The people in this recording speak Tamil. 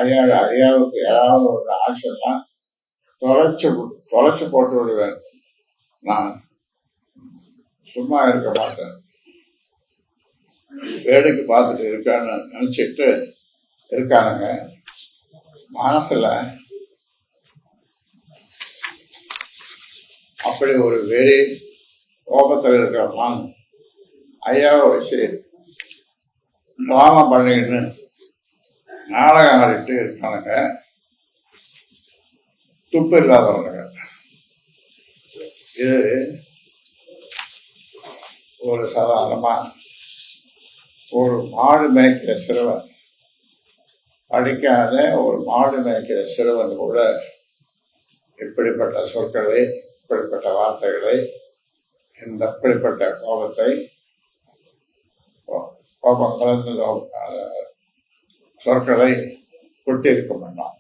ஐயாவுக்கு ஏதாவது ஒரு ஆசைன்னா தொலைச்சு போட்டு விடுவேன். நான் சும்மா இருக்க மாட்டேன். வேடிக்கை பார்த்துட்டு இருக்கான்னு நினைச்சிட்டு இருக்கானுங்க. மனசுல அப்படி ஒரு வெறி கோபத்தில் இருக்கிறான். ஐயாவை வச்சு டிராமா பண்ணிட்டு நாடகம் ஆடிட்டு இருக்கானுங்க. துப்பு இல்லாதவனுங்க. இது ஒரு சாதாரணமா ஒரு மாடு மேய்க்கிற சிறுவன், படிக்காத ஒரு மாடு மேய்க்கிற சிறுவன் கூட இப்படிப்பட்ட சொற்களை, இப்படிப்பட்ட வார்த்தைகளை, இப்படிப்பட்ட கோபத்தை, கோபம் கலந்து சொற்களை கொட்டியிருக்க மாட்டான்.